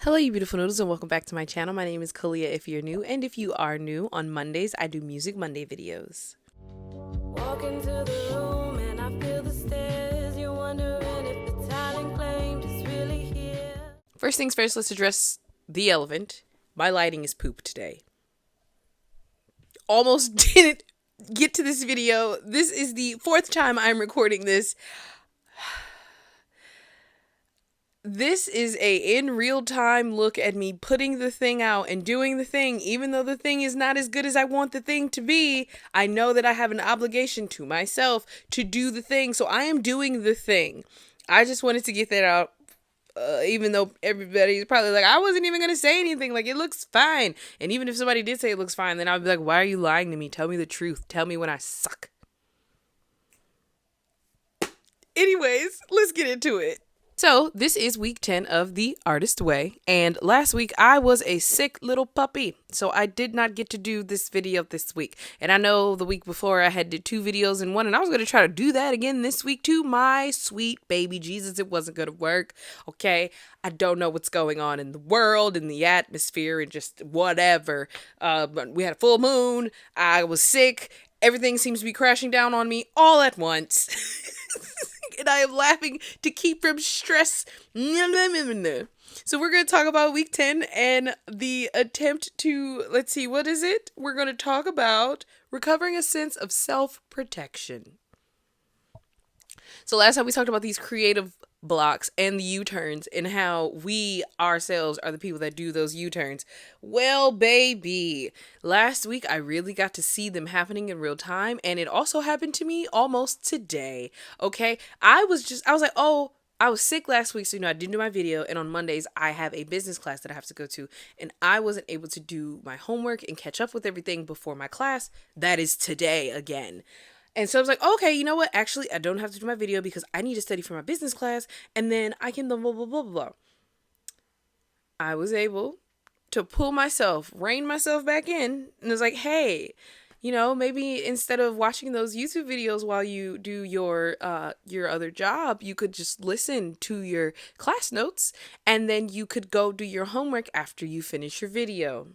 Hello, you beautiful noodles, and welcome back to my channel. My name is Kalia if you're new, and if you are new, on Mondays I do Music Monday videos. Walk into the room and I feel the stairs. You're wondering if the talent claimed is really here. First things first, let's address the elephant. My lighting is poop today. Almost didn't get to this video. This is the fourth time I'm recording this. This is a in real time look at me putting the thing out and doing the thing. Even though the thing is not as good as I want the thing to be, I know that I have an obligation to myself to do the thing. So I am doing the thing. I just wanted to get that out. Even though everybody's probably like, I wasn't even going to say anything. Like, it looks fine. And even if somebody did say it looks fine, then I'd be like, why are you lying to me? Tell me the truth. Tell me when I suck. Anyways, let's get into it. So this is week 10 of The Artist Way, and last week I was a sick little puppy, so I did not get to do this video this week. And I know the week before I had did 2 videos in one, and I was going to try to do that again this week too. My sweet baby Jesus, it wasn't going to work, okay? I don't know what's going on in the world, in the atmosphere, and just whatever. We had a full moon, I was sick, everything seems to be crashing down on me all at once. And I am laughing to keep from stress. So we're going to talk about week 10 and the attempt to, let's see, what is it? We're going to talk about recovering a sense of self-protection. So last time we talked about these creative blocks and the U-turns and how we ourselves are the people that do those U-turns. Well, baby, last week I really got to see them happening in real time, and it also happened to me almost today. Okay, I was like, oh, I was sick last week, so I didn't do my video, and on Mondays I have a business class that I have to go to, and I wasn't able to do my homework and catch up with everything before my class. That is today again. And so I was like, okay, you know what? Actually, I don't have to do my video because I need to study for my business class, and then I can blah, blah, blah, blah, blah. I was able to rein myself back in, and was like, hey, maybe instead of watching those YouTube videos while you do your other job, you could just listen to your class notes, and then you could go do your homework after you finish your video.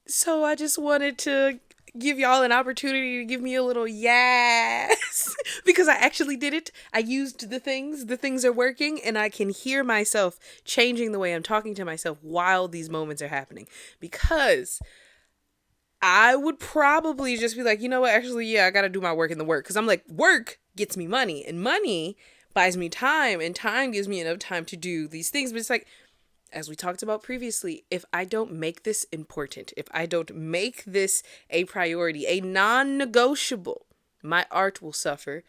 So I just wanted to give y'all an opportunity to give me a little yes because I actually did it. I used the things are working, and I can hear myself changing the way I'm talking to myself while these moments are happening, because I would probably just be like, you know what, actually, yeah, I gotta do my work in the work, because I'm like, work gets me money, and money buys me time, and time gives me enough time to do these things. But it's like, as we talked about previously, if I don't make this important, if I don't make this a priority, a non-negotiable, my art will suffer.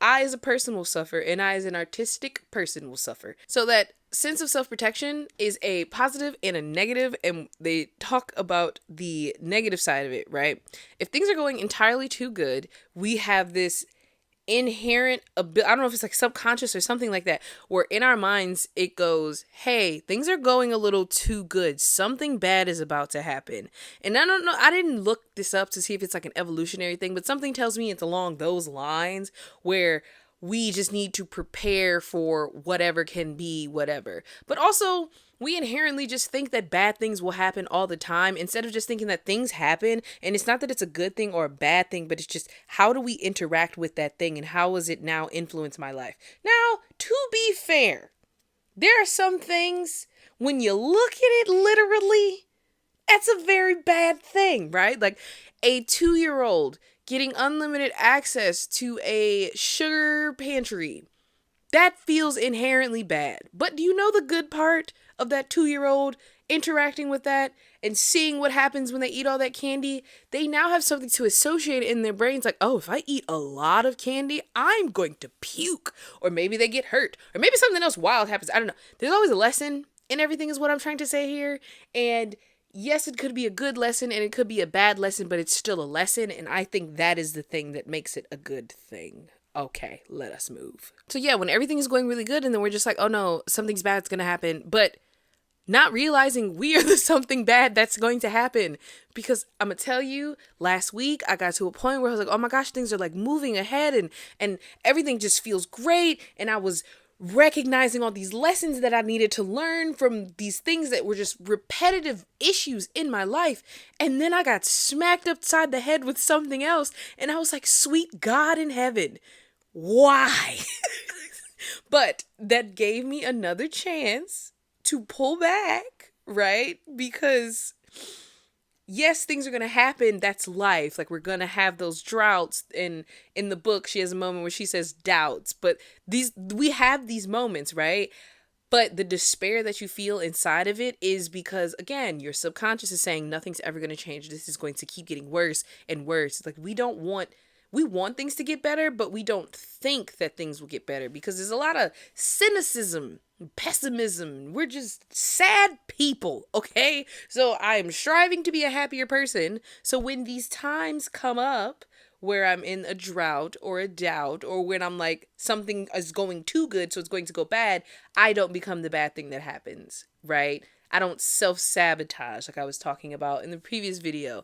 I as a person will suffer, and I as an artistic person will suffer. So that sense of self-protection is a positive and a negative, and they talk about the negative side of it, right? If things are going entirely too good, we have this inherent I don't know if it's like subconscious or something like that, where in our minds it goes, hey, things are going a little too good, something bad is about to happen. And I don't know, I didn't look this up to see if it's like an evolutionary thing, but something tells me it's along those lines, where we just need to prepare for whatever can be whatever. But also, we inherently just think that bad things will happen all the time, instead of just thinking that things happen, and it's not that it's a good thing or a bad thing, but it's just, how do we interact with that thing, and how does it now influence my life? Now, to be fair, there are some things, when you look at it literally, that's a very bad thing, right? Like a 2-year-old getting unlimited access to a sugar pantry. That feels inherently bad. But do you know the good part of that 2-year-old interacting with that and seeing what happens when they eat all that candy? They now have something to associate in their brains, like, oh, if I eat a lot of candy, I'm going to puke. Or maybe they get hurt. Or maybe something else wild happens. I don't know. There's always a lesson in everything is what I'm trying to say here. And yes, it could be a good lesson and it could be a bad lesson, but it's still a lesson. And I think that is the thing that makes it a good thing. Okay, let us move. So yeah, when everything is going really good and then we're just like, oh no, something's bad's gonna happen, but not realizing we are the something bad that's going to happen. Because I'm gonna tell you, last week I got to a point where I was like, oh my gosh, things are like moving ahead, and everything just feels great, and I was recognizing all these lessons that I needed to learn from these things that were just repetitive issues in my life. And then I got smacked upside the head with something else. And I was like, sweet God in heaven, why? But that gave me another chance to pull back, right? Because yes, things are going to happen. That's life. Like, we're going to have those droughts. And in the book, she has a moment where she says doubts. But we have these moments, right? But the despair that you feel inside of it is because, again, your subconscious is saying nothing's ever going to change. This is going to keep getting worse and worse. It's like, we want things to get better, but we don't think that things will get better because there's a lot of cynicism, pessimism. We're just sad people, okay? So I am striving to be a happier person. So when these times come up where I'm in a drought or a doubt, or when I'm like, something is going too good, so it's going to go bad, I don't become the bad thing that happens, right? I don't self-sabotage like I was talking about in the previous video.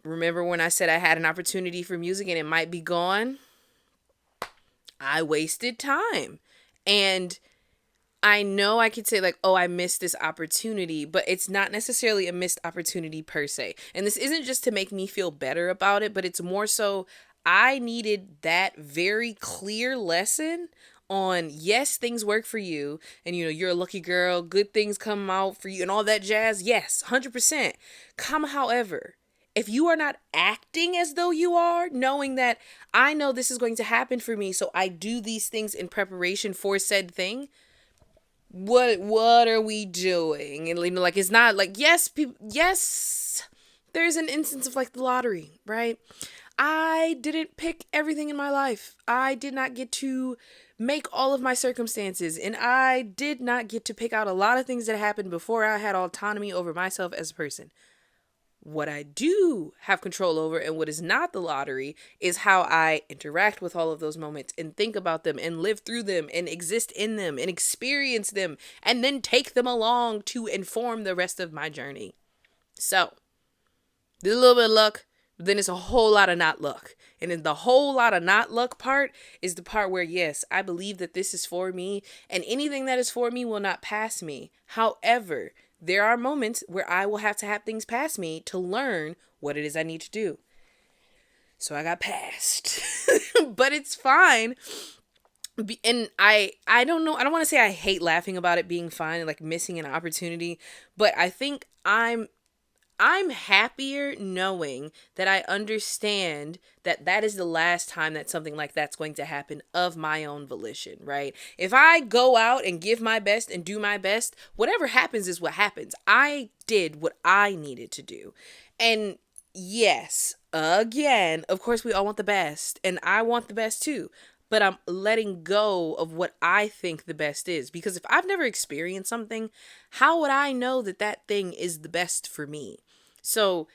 Remember when I said I had an opportunity for music and it might be gone? I wasted time. And I know I could say like, oh, I missed this opportunity, but it's not necessarily a missed opportunity per se. And this isn't just to make me feel better about it, but it's more so I needed that very clear lesson on, yes, things work for you and you're a lucky girl, good things come out for you and all that jazz. Yes, 100%. However, if you are not acting as though you are, knowing that I know this is going to happen for me, so I do these things in preparation for said thing, what are we doing? And like, it's not like, yes, there's an instance of like the lottery, right? I didn't pick everything in my life. I did not get to make all of my circumstances, and I did not get to pick out a lot of things that happened before I had autonomy over myself as a person. What I do have control over, and what is not the lottery, is how I interact with all of those moments and think about them and live through them and exist in them and experience them and then take them along to inform the rest of my journey. So, there's a little bit of luck, but then it's a whole lot of not luck. And then the whole lot of not luck part is the part where, yes, I believe that this is for me and anything that is for me will not pass me. However, there are moments where I will have to have things pass me to learn what it is I need to do. So I got passed. But it's fine. And I don't know. I don't want to say I hate laughing about it being fine and like missing an opportunity. But I think I'm happier knowing that I understand that that is the last time that something like that's going to happen of my own volition, right? If I go out and give my best and do my best, whatever happens is what happens. I did what I needed to do. And yes, again, of course we all want the best, and I want the best too. But I'm letting go of what I think the best is. Because if I've never experienced something, how would I know that that thing is the best for me? So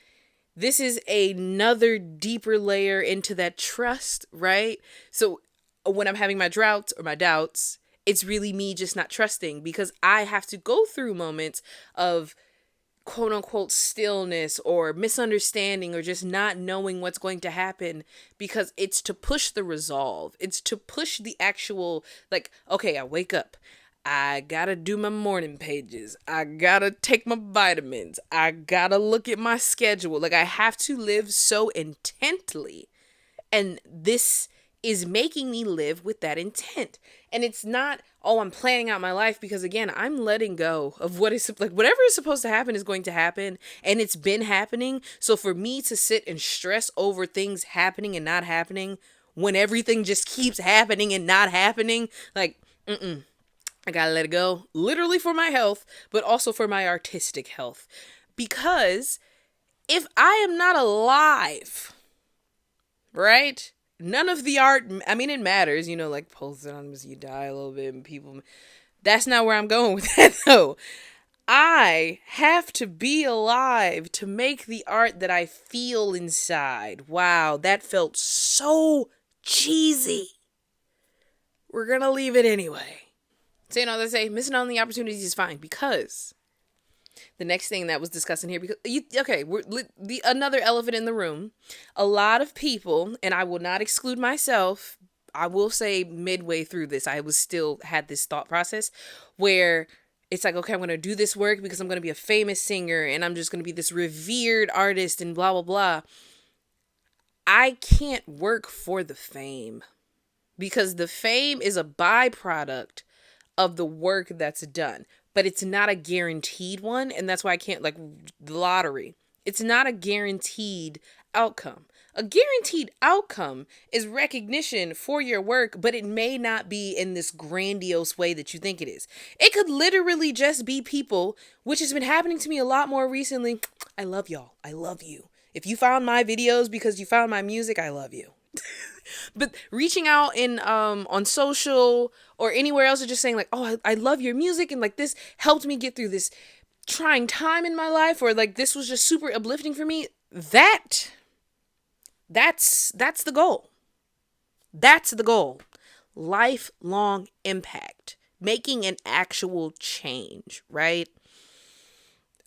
this is another deeper layer into that trust, right? So when I'm having my droughts or my doubts, it's really me just not trusting, because I have to go through moments of quote unquote stillness or misunderstanding or just not knowing what's going to happen, because it's to push the resolve. It's to push the actual, like, okay, I wake up. I gotta do my morning pages. I gotta take my vitamins. I gotta look at my schedule. Like, I have to live so intently. And this is making me live with that intent. And it's not, oh, I'm planning out my life, because again, I'm letting go of what is like, whatever is supposed to happen is going to happen, and it's been happening. So for me to sit and stress over things happening and not happening when everything just keeps happening and not happening, like, I gotta let it go, literally for my health, but also for my artistic health. Because if I am not alive, right? None of the art, I mean, it matters, like post-anonymous, you die a little bit and people, that's not where I'm going with that though. I have to be alive to make the art that I feel inside. Wow, that felt so cheesy. We're gonna leave it anyway. So, they say missing out on the opportunities is fine, because the next thing that was discussed in here, because another elephant in the room, a lot of people, and I will not exclude myself, I will say midway through this, I was still had this thought process where it's like, okay, I'm going to do this work because I'm going to be a famous singer and I'm just going to be this revered artist and blah, blah, blah. I can't work for the fame because the fame is a byproduct of the work that's done, but it's not a guaranteed one. And that's why I can't, like the lottery. It's not a guaranteed outcome. A guaranteed outcome is recognition for your work, but it may not be in this grandiose way that you think it is. It could literally just be people, which has been happening to me a lot more recently. I love y'all. I love you. If you found my videos because you found my music, I love you. But reaching out in on social or anywhere else and just saying like, oh, I love your music and like this helped me get through this trying time in my life, or like this was just super uplifting for me. That's the goal. That's the goal. Lifelong impact. Making an actual change, right?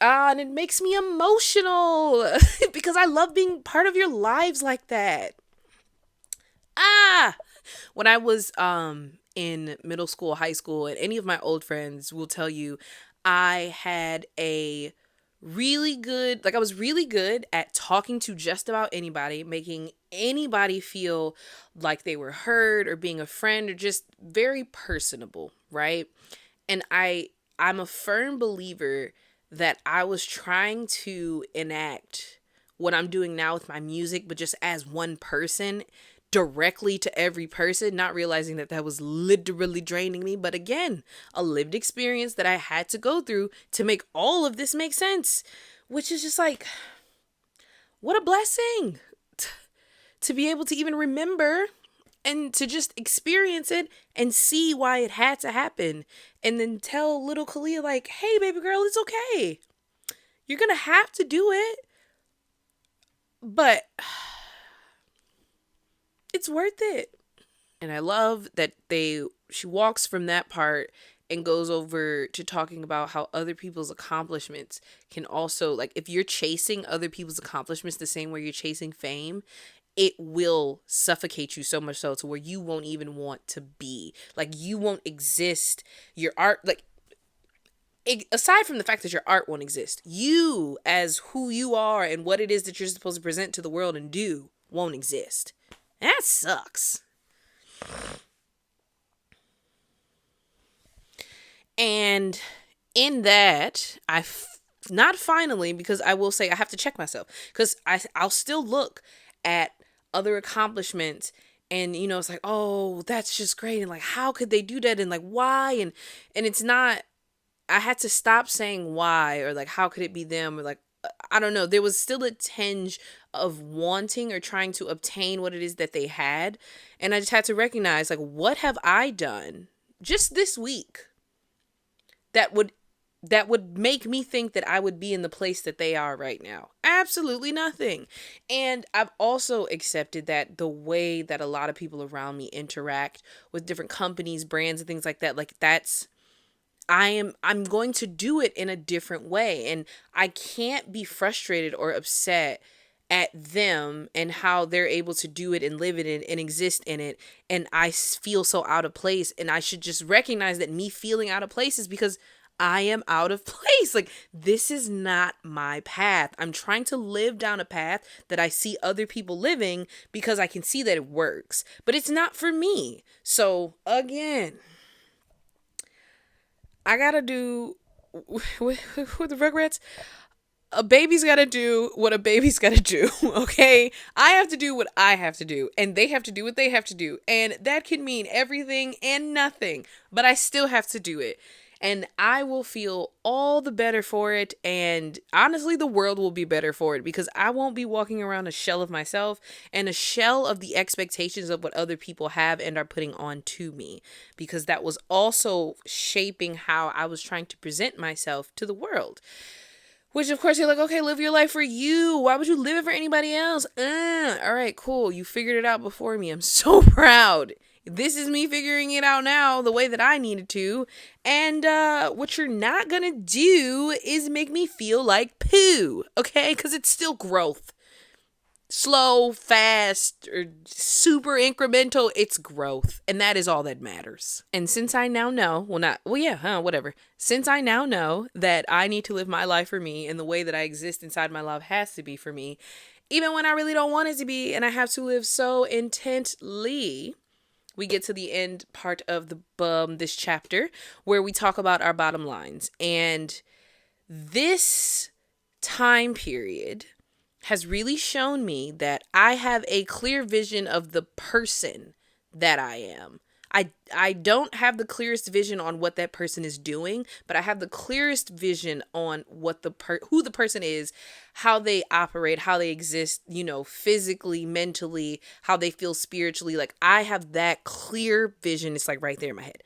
And it makes me emotional because I love being part of your lives like that. When I was in middle school, high school, and any of my old friends will tell you I had a really good, like I was really good at talking to just about anybody, making anybody feel like they were heard or being a friend or just very personable, right? And I'm a firm believer that I was trying to enact what I'm doing now with my music, but just as one person directly to every person, not realizing that that was literally draining me. But again, a lived experience that I had to go through to make all of this make sense, which is just like, what a blessing to be able to even remember and to just experience it and see why it had to happen. And then tell little Kalia like, hey, baby girl, it's okay. You're going to have to do it. But it's worth it. And I love that she walks from that part and goes over to talking about how other people's accomplishments can also, like, if you're chasing other people's accomplishments the same way you're chasing fame, it will suffocate you so much so to where you won't even want to be. Like, you won't exist. Your art, like, aside from the fact that your art won't exist, you as who you are and what it is that you're supposed to present to the world and do won't exist. That sucks. And in that, not finally, because I will say I have to check myself, because I'll still look at other accomplishments and, you know, it's like, oh, that's just great. And like, how could they do that? And like, why? And it's not, I had to stop saying why or like, how could it be them? Or like, I don't know. There was still a tinge of wanting or trying to obtain what it is that they had. And I just had to recognize, like, what have I done just this week that would make me think that I would be in the place that they are right now? Absolutely nothing. And I've also accepted that the way that a lot of people around me interact with different companies, brands, and things like that, like I'm going to do it in a different way. And I can't be frustrated or upset at them and how they're able to do it and live it and exist in it. And I feel so out of place. And I should just recognize that me feeling out of place is because I am out of place. Like, this is not my path. I'm trying to live down a path that I see other people living because I can see that it works, but it's not for me. So again, I gotta do with the Rugrats. A baby's gotta do what a baby's gotta do, okay? I have to do what I have to do, and they have to do what they have to do. And that can mean everything and nothing, but I still have to do it. And I will feel all the better for it. And honestly, the world will be better for it because I won't be walking around a shell of myself and a shell of the expectations of what other people have and are putting on to me. Because that was also shaping how I was trying to present myself to the world. Which, of course, you're like, okay, live your life for you. Why would you live it for anybody else? All right, cool. You figured it out before me. I'm so proud. This is me figuring it out now the way that I needed to. And what you're not going to do is make me feel like poo, okay? Because it's still growth. slow, fast, or super incremental. It's growth. And that is all that matters. And since I now know, whatever. Since I now know that I need to live my life for me and the way that I exist inside my love has to be for me, even when I really don't want it to be, and I have to live so intently, we get to the end part of this chapter where we talk about our bottom lines. And this time period has really shown me that I have a clear vision of the person that I am. I don't have the clearest vision on what that person is doing, but I have the clearest vision on what who the person is, how they operate, how they exist, physically, mentally, how they feel spiritually. Like, I have that clear vision. It's like right there in my head.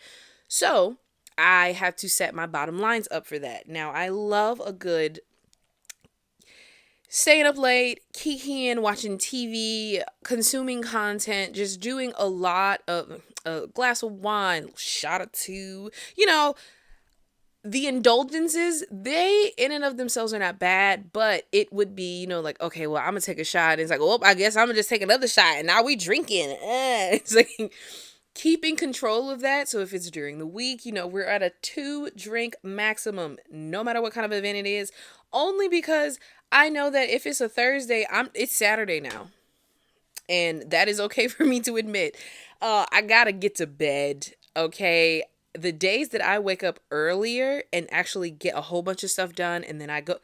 So I have to set my bottom lines up for that. Now, I love a good staying up late, kikiing, watching TV, consuming content, just doing a lot of a glass of wine, shot or two. The indulgences, they in and of themselves are not bad, but it would be, like, okay, well, I'm going to take a shot. And it's like, well, I guess I'm going to just take another shot. And now we drinking. It's like keeping control of that. So if it's during the week, we're at a 2-drink maximum, no matter what kind of event it is, only because I know that if it's a Thursday, it's Saturday now. And that is okay for me to admit. I gotta get to bed, okay? The days that I wake up earlier and actually get a whole bunch of stuff done and then I go...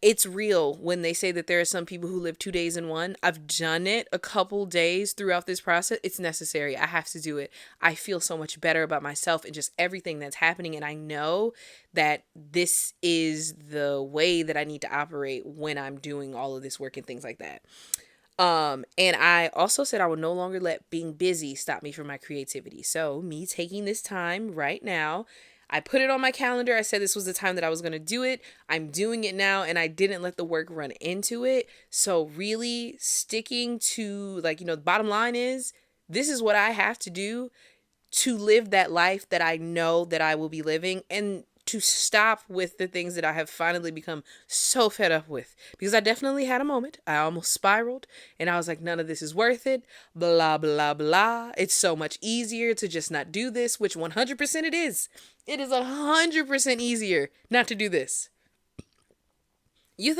It's real when they say that there are some people who live 2 days in one. I've done it a couple days throughout this process. It's necessary. I have to do it. I feel so much better about myself and just everything that's happening. And I know that this is the way that I need to operate when I'm doing all of this work and things like that. And I also said I will no longer let being busy stop me from my creativity. So me taking this time right now, I put it on my calendar. I said this was the time that I was going to do it. I'm doing it now, and I didn't let the work run into it. So really sticking to, the bottom line is, this is what I have to do to live that life that I know that I will be living, and to stop with the things that I have finally become so fed up with. Because I definitely had a moment. I almost spiraled, and I was like, none of this is worth it. Blah, blah, blah. It's so much easier to just not do this, which 100% it is. It is 100% easier not to do this. Do you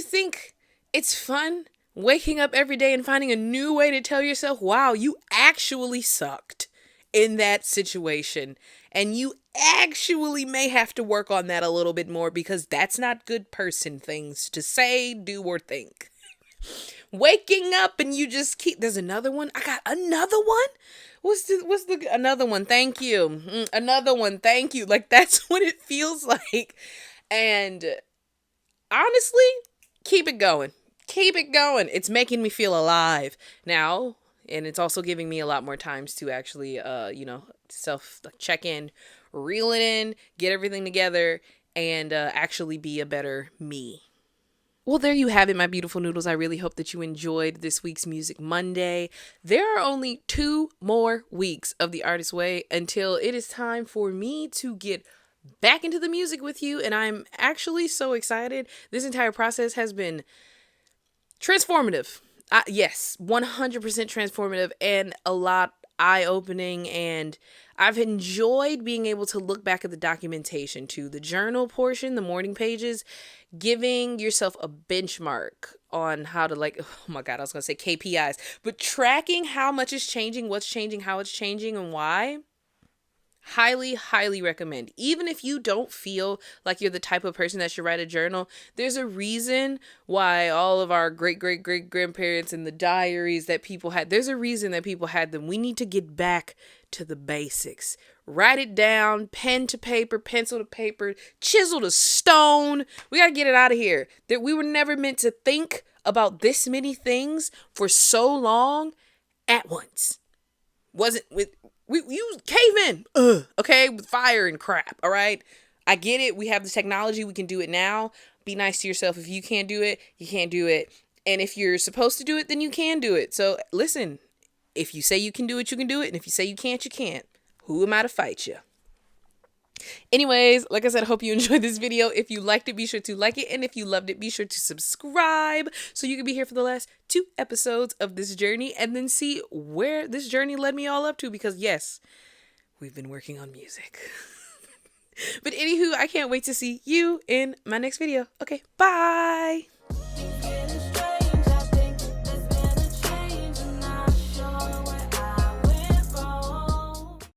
think it's fun waking up every day and finding a new way to tell yourself, wow, you actually sucked in that situation, and you actually may have to work on that a little bit more, because that's not good person things to say, do, or think. Waking up and you just there's another one. I got another one. What's the another one? Thank you. Another one. Thank you. Like, that's what it feels like. And honestly, keep it going. Keep it going. It's making me feel alive now. And it's also giving me a lot more times to actually, self check in, reel it in, get everything together, and actually be a better me. Well, there you have it, my beautiful noodles. I really hope that you enjoyed this week's Music Monday. There are only 2 more weeks of The Artist's Way until it is time for me to get back into the music with you, and I'm actually so excited. This entire process has been transformative. Yes, 100% transformative, and a lot eye-opening, and I've enjoyed being able to look back at the documentation too, the journal portion, the morning pages, giving yourself a benchmark on how to, oh my God, I was going to say KPIs, but tracking how much is changing, what's changing, how it's changing, and why. Highly, highly recommend. Even if you don't feel like you're the type of person that should write a journal, there's a reason why all of our great grandparents and the diaries that people had, there's a reason that people had them. We need to get back to the basics. Write it down, pen to paper, pencil to paper, chisel to stone. We got to get it out of here. That we were never meant to think about this many things for so long at once. Wasn't with... We use cavemen, okay, with fire and crap, all right? I get it. We have the technology. We can do it now. Be nice to yourself. If you can't do it, you can't do it. And if you're supposed to do it, then you can do it. So listen, if you say you can do it, you can do it. And if you say you can't, you can't. Who am I to fight you? Anyways, like I said, I hope you enjoyed this video. If you liked it, be sure to like it. And if you loved it, be sure to subscribe so you can be here for the last 2 episodes of this journey and then see where this journey led me all up to. Because yes, we've been working on music. But anywho, I can't wait to see you in my next video. Okay, bye.